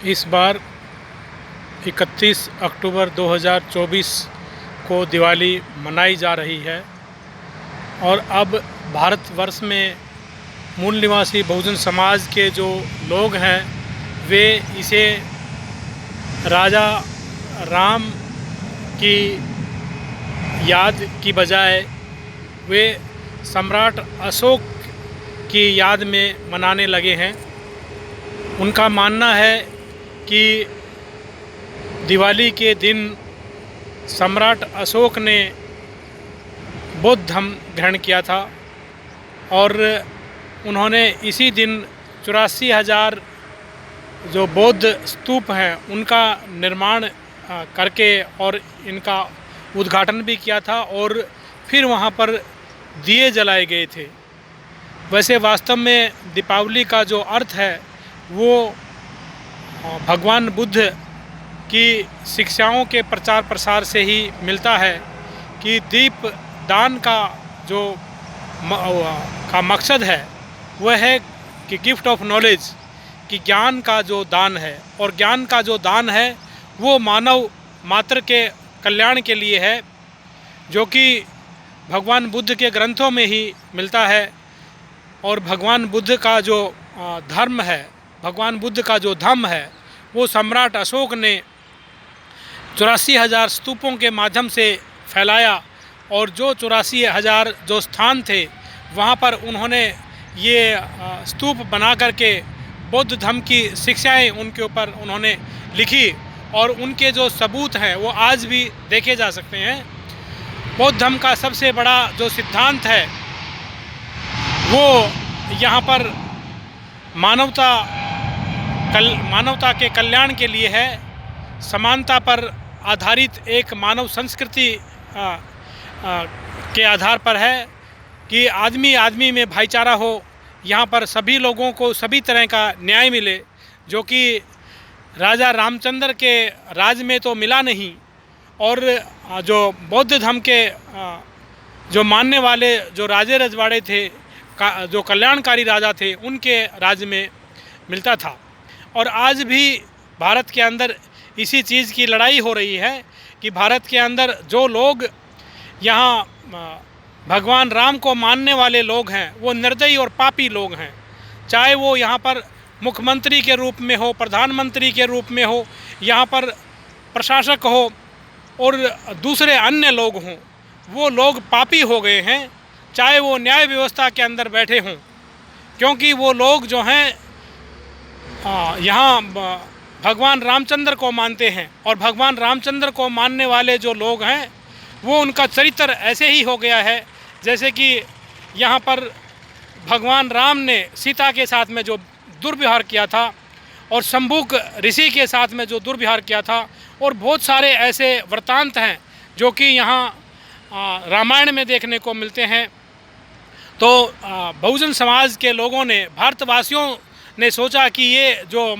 इस बार 31 अक्टूबर 2024 को दिवाली मनाई जा रही है और अब भारतवर्ष में मूल निवासी बहुजन समाज के जो लोग हैं वे इसे राजा राम की याद की बजाय वे सम्राट अशोक की याद में मनाने लगे हैं। उनका मानना है कि दिवाली के दिन सम्राट अशोक ने बौद्ध धर्म ग्रहण किया था और उन्होंने इसी दिन 84,000 जो बौद्ध स्तूप हैं उनका निर्माण करके और इनका उद्घाटन भी किया था और फिर वहाँ पर दिए जलाए गए थे। वैसे वास्तव में दीपावली का जो अर्थ है वो भगवान बुद्ध की शिक्षाओं के प्रचार प्रसार से ही मिलता है कि दीप दान का जो मकसद है वह है कि गिफ्ट ऑफ नॉलेज, कि ज्ञान का जो दान है, और ज्ञान का जो दान है वो मानव मात्र के कल्याण के लिए है, जो कि भगवान बुद्ध के ग्रंथों में ही मिलता है। और भगवान बुद्ध का जो धर्म है, भगवान बुद्ध का जो धम्म है वो सम्राट अशोक ने 84,000 स्तूपों के माध्यम से फैलाया और जो 84,000 जो स्थान थे वहाँ पर उन्होंने ये स्तूप बना करके बौद्ध धर्म की शिक्षाएं उनके ऊपर उन्होंने लिखी और उनके जो सबूत हैं वो आज भी देखे जा सकते हैं। बौद्ध धर्म का सबसे बड़ा जो सिद्धांत है वो यहाँ पर मानवता के कल्याण के लिए है। समानता पर आधारित एक मानव संस्कृति के आधार पर है कि आदमी आदमी में भाईचारा हो, यहाँ पर सभी लोगों को सभी तरह का न्याय मिले, जो कि राजा रामचंद्र के राज में तो मिला नहीं और जो बौद्ध धर्म के जो मानने वाले जो राजे रजवाड़े थे, जो कल्याणकारी राजा थे, उनके राज में मिलता था। और आज भी भारत के अंदर इसी चीज़ की लड़ाई हो रही है कि भारत के अंदर जो लोग यहाँ भगवान राम को मानने वाले लोग हैं वो निर्दयी और पापी लोग हैं, चाहे वो यहाँ पर मुख्यमंत्री के रूप में हो, प्रधानमंत्री के रूप में हो, यहाँ पर प्रशासक हो और दूसरे अन्य लोग हों, वो लोग पापी हो गए हैं, चाहे वो न्याय व्यवस्था के अंदर बैठे हों, क्योंकि वो लोग जो हैं यहाँ भगवान रामचंद्र को मानते हैं और भगवान रामचंद्र को मानने वाले जो लोग हैं वो उनका चरित्र ऐसे ही हो गया है जैसे कि यहाँ पर भगवान राम ने सीता के साथ में जो दुर्व्यवहार किया था और शंभुक ऋषि के साथ में जो दुर्व्यवहार किया था, और बहुत सारे ऐसे वृत्तांत हैं जो कि यहाँ रामायण में देखने को मिलते हैं। तो बहुजन समाज के लोगों ने, भारतवासियों ने सोचा कि ये जो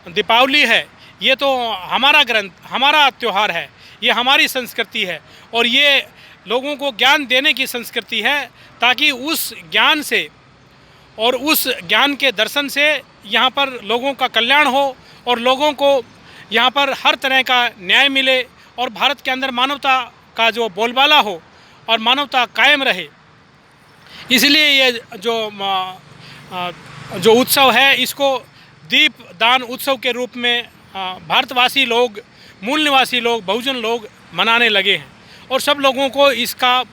दीपावली है ये तो हमारा ग्रंथ, हमारा त्यौहार है, ये हमारी संस्कृति है और ये लोगों को ज्ञान देने की संस्कृति है, ताकि उस ज्ञान से और उस ज्ञान के दर्शन से यहाँ पर लोगों का कल्याण हो और लोगों को यहाँ पर हर तरह का न्याय मिले और भारत के अंदर मानवता का जो बोलबाला हो और मानवता कायम रहे। इसलिए ये जो उत्सव है इसको दीप दान उत्सव के रूप में भारतवासी लोग, मूल निवासी लोग, बहुजन लोग मनाने लगे हैं और सब लोगों को इसका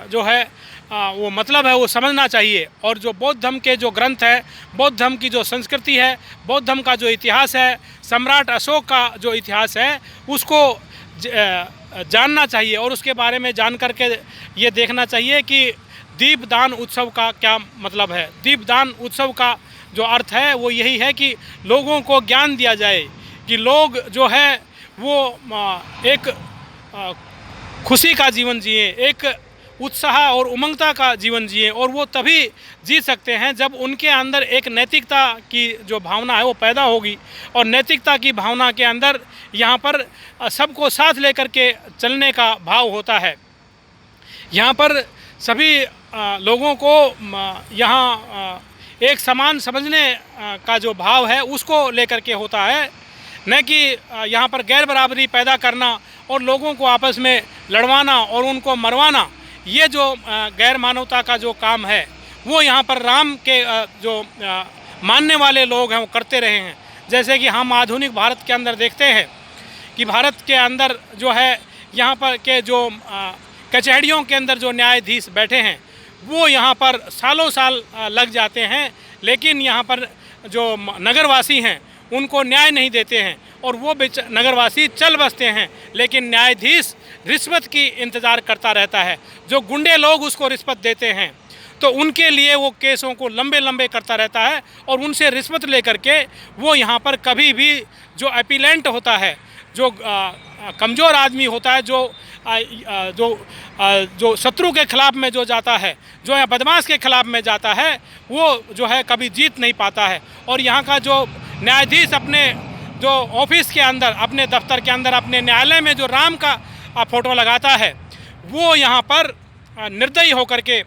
जो है वो मतलब है वो समझना चाहिए। और जो बौद्ध धर्म के जो ग्रंथ है, बौद्ध धर्म की जो संस्कृति है, बौद्ध धर्म का जो इतिहास है, सम्राट अशोक का जो इतिहास है, उसको जानना चाहिए और उसके बारे में जान करके ये देखना चाहिए कि दीपदान उत्सव का क्या मतलब है। दीपदान उत्सव का जो अर्थ है वो यही है कि लोगों को ज्ञान दिया जाए कि लोग जो है वो एक खुशी का जीवन जिए, एक उत्साह और उमंगता का जीवन जिए, और वो तभी जी सकते हैं जब उनके अंदर एक नैतिकता की जो भावना है वो पैदा होगी। और नैतिकता की भावना के अंदर यहाँ पर सबको साथ लेकर के चलने का भाव होता है। यहाँ पर सभी लोगों को यहाँ एक समान समझने का जो भाव है उसको लेकर के होता है न कि यहाँ पर गैर बराबरी पैदा करना और लोगों को आपस में लड़वाना और उनको मरवाना। ये जो गैर मानवता का जो काम है वो यहाँ पर राम के जो मानने वाले लोग हैं वो करते रहे हैं। जैसे कि हम आधुनिक भारत के अंदर देखते हैं कि भारत के अंदर जो है यहाँ पर के जो कचहरियों के अंदर जो न्यायाधीश बैठे हैं वो यहाँ पर सालों साल लग जाते हैं, लेकिन यहाँ पर जो नगरवासी हैं उनको न्याय नहीं देते हैं और वो नगरवासी चल बसते हैं, लेकिन न्यायाधीश रिश्वत की इंतज़ार करता रहता है। जो गुंडे लोग उसको रिश्वत देते हैं तो उनके लिए वो केसों को लंबे लंबे करता रहता है और उनसे रिश्वत लेकर के वो यहाँ पर कभी भी जो अपीलेंट होता है, जो कमज़ोर आदमी होता है, जो शत्रु के ख़िलाफ़ में जो जाता है, जो या बदमाश के ख़िलाफ़ में जाता है, वो जो है कभी जीत नहीं पाता है। और यहाँ का जो न्यायाधीश अपने जो ऑफिस के अंदर, अपने दफ्तर के अंदर, अपने न्यायालय में जो राम का फ़ोटो लगाता है, वो यहाँ पर निर्दयी होकर के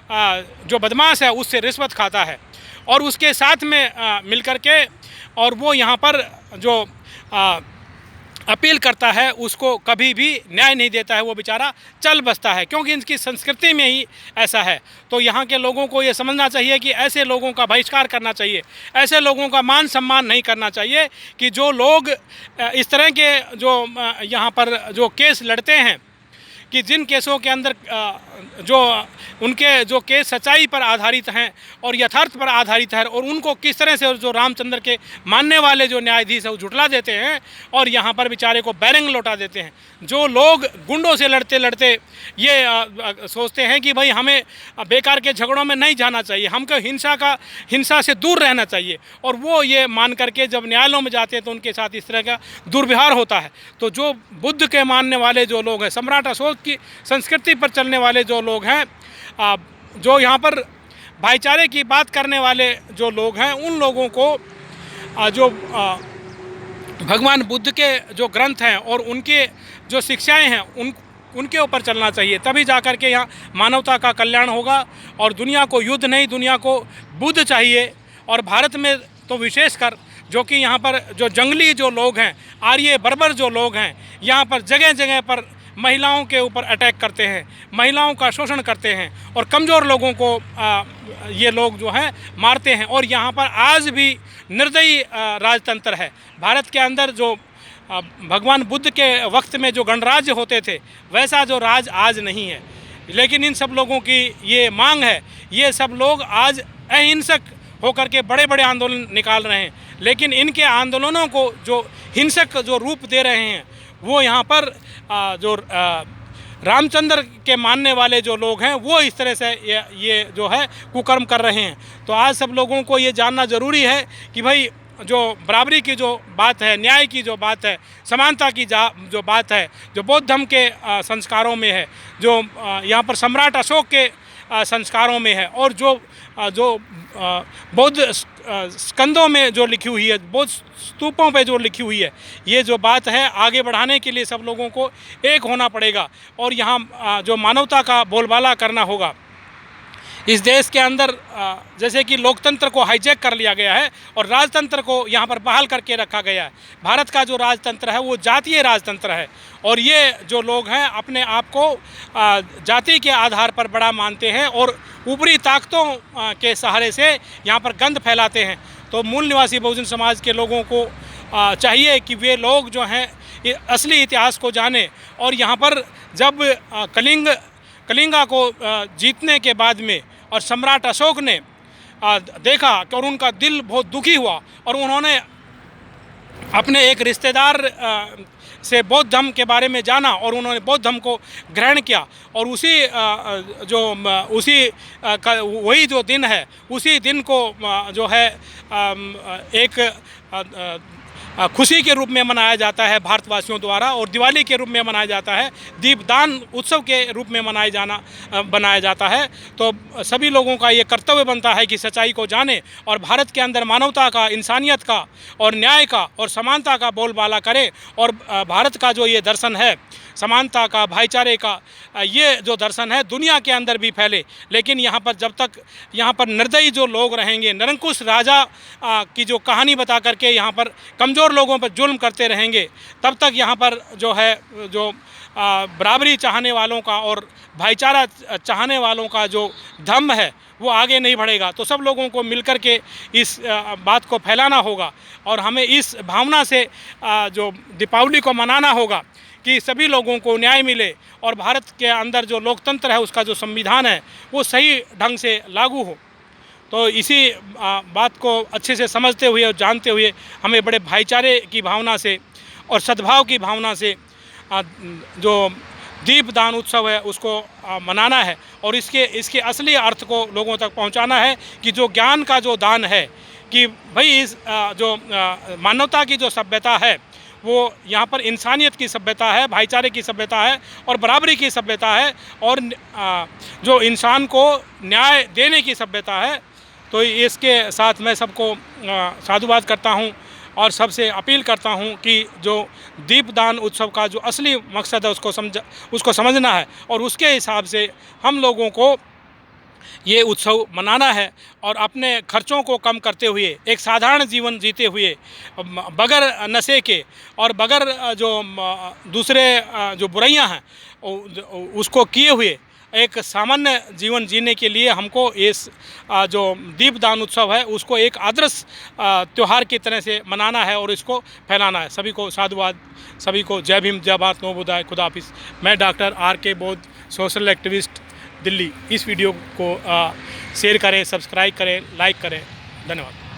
जो बदमाश है उससे रिश्वत खाता है और उसके साथ में मिलकर के और वो यहाँ पर जो अपील करता है उसको कभी भी न्याय नहीं देता है। वो बेचारा चल बसता है क्योंकि इनकी संस्कृति में ही ऐसा है। तो यहाँ के लोगों को ये समझना चाहिए कि ऐसे लोगों का बहिष्कार करना चाहिए, ऐसे लोगों का मान सम्मान नहीं करना चाहिए कि जो लोग इस तरह के जो यहाँ पर जो केस लड़ते हैं, कि जिन केसों के अंदर जो उनके जो केस सच्चाई पर आधारित हैं और यथार्थ पर आधारित है और उनको किस तरह से जो रामचंद्र के मानने वाले जो न्यायाधीश है वो झुठला देते हैं और यहाँ पर बेचारे को बैरंग लौटा देते हैं। जो लोग गुंडों से लड़ते लड़ते ये सोचते हैं कि भाई हमें बेकार के झगड़ों में नहीं जाना चाहिए, हमको हिंसा से दूर रहना चाहिए, और वो ये मान करके जब न्यायालयों में जाते हैं तो उनके साथ इस तरह का दुर्व्यवहार होता है। तो जो बुद्ध के मानने वाले जो लोग हैं, सम्राट अशोक की संस्कृति पर चलने वाले जो लोग हैं, जो यहाँ पर भाईचारे की बात करने वाले जो लोग हैं, उन लोगों को जो भगवान बुद्ध के जो ग्रंथ हैं और उनके जो शिक्षाएं हैं उनके ऊपर चलना चाहिए। तभी जाकर के यहाँ मानवता का कल्याण होगा और दुनिया को युद्ध नहीं, दुनिया को बुद्ध चाहिए। और भारत में तो विशेषकर जो कि यहाँ पर जो जंगली जो लोग हैं, आर्य बर्बर जो लोग हैं, यहाँ पर जगह जगह पर महिलाओं के ऊपर अटैक करते हैं, महिलाओं का शोषण करते हैं और कमज़ोर लोगों को ये लोग जो हैं मारते हैं। और यहाँ पर आज भी निर्दयी राजतंत्र है। भारत के अंदर जो भगवान बुद्ध के वक्त में जो गणराज्य होते थे वैसा जो राज आज नहीं है। लेकिन इन सब लोगों की ये मांग है, ये सब लोग आज अहिंसक होकर के बड़े बड़े आंदोलन निकाल रहे हैं, लेकिन इनके आंदोलनों को जो हिंसक जो रूप दे रहे हैं वो यहाँ पर जो रामचंद्र के मानने वाले जो लोग हैं वो इस तरह से ये जो है कुकर्म कर रहे हैं। तो आज सब लोगों को ये जानना ज़रूरी है कि भाई जो बराबरी की जो बात है, न्याय की जो बात है, समानता की जो बात है, जो बौद्ध धर्म के संस्कारों में है, जो यहाँ पर सम्राट अशोक के संस्कारों में है, और जो बौद्ध स्कंदों में जो लिखी हुई है, बौद्ध स्तूपों पे जो लिखी हुई है, ये जो बात है आगे बढ़ाने के लिए सब लोगों को एक होना पड़ेगा और यहाँ जो मानवता का बोलबाला करना होगा। इस देश के अंदर जैसे कि लोकतंत्र को हाईजैक कर लिया गया है और राजतंत्र को यहाँ पर बहाल करके रखा गया है। भारत का जो राजतंत्र है वो जातीय राजतंत्र है और ये जो लोग हैं अपने आप को जाति के आधार पर बड़ा मानते हैं और ऊपरी ताकतों के सहारे से यहाँ पर गंद फैलाते हैं। तो मूल निवासी बहुजन समाज के लोगों को चाहिए कि वे लोग जो हैं असली इतिहास को जानें और यहाँ पर जब कलिंगा को जीतने के बाद में और सम्राट अशोक ने देखा कि और उनका दिल बहुत दुखी हुआ और उन्होंने अपने एक रिश्तेदार से बौद्ध धर्म के बारे में जाना और उन्होंने बौद्ध धर्म को ग्रहण किया और वही जो दिन है उसी दिन को जो है एक खुशी के रूप में मनाया जाता है भारतवासियों द्वारा और दिवाली के रूप में मनाया जाता है, दीपदान उत्सव के रूप में बनाया जाता है। तो सभी लोगों का ये कर्तव्य बनता है कि सच्चाई को जाने और भारत के अंदर मानवता का, इंसानियत का और न्याय का और समानता का बोलबाला करे और भारत का जो ये दर्शन है समानता का, भाईचारे का, ये जो दर्शन है दुनिया के अंदर भी फैले। लेकिन यहाँ पर जब तक यहाँ पर निर्दयी जो लोग रहेंगे, निरंकुश राजा की जो कहानी बता करके यहाँ पर कमजोर कमज़ोर लोगों पर जुल्म करते रहेंगे, तब तक यहाँ पर जो है जो बराबरी चाहने वालों का और भाईचारा चाहने वालों का जो धम्म है वो आगे नहीं बढ़ेगा। तो सब लोगों को मिलकर के इस बात को फैलाना होगा और हमें इस भावना से जो दीपावली को मनाना होगा कि सभी लोगों को न्याय मिले और भारत के अंदर जो लोकतंत्र है उसका जो संविधान है वो सही ढंग से लागू हो। तो इसी बात को अच्छे से समझते हुए और जानते हुए हमें बड़े भाईचारे की भावना से और सद्भाव की भावना से जो दीपदान उत्सव है उसको मनाना है और इसके असली अर्थ को लोगों तक पहुंचाना है कि जो ज्ञान का जो दान है कि भाई इस जो मानवता की जो सभ्यता है वो यहाँ पर इंसानियत की सभ्यता है, भाईचारे की सभ्यता है और बराबरी की सभ्यता है और जो इंसान को न्याय देने की सभ्यता है। तो इसके साथ मैं सबको साधुवाद करता हूँ और सबसे अपील करता हूँ कि जो दीपदान उत्सव का जो असली मकसद है उसको समझना है और उसके हिसाब से हम लोगों को ये उत्सव मनाना है और अपने खर्चों को कम करते हुए एक साधारण जीवन जीते हुए बगैर नशे के और बगैर जो दूसरे जो बुराइयां हैं उसको किए हुए एक सामान्य जीवन जीने के लिए हमको इस जो दीपदान उत्सव है उसको एक आदर्श त्यौहार की तरह से मनाना है और इसको फैलाना है। सभी को साधुवाद, सभी को जय भीम, जय भारत, नमो बुद्धाय, खुदा हाफिज़। मैं डॉक्टर R.K. बोध, सोशल एक्टिविस्ट, दिल्ली। इस वीडियो को शेयर करें, सब्सक्राइब करें, लाइक करें। धन्यवाद।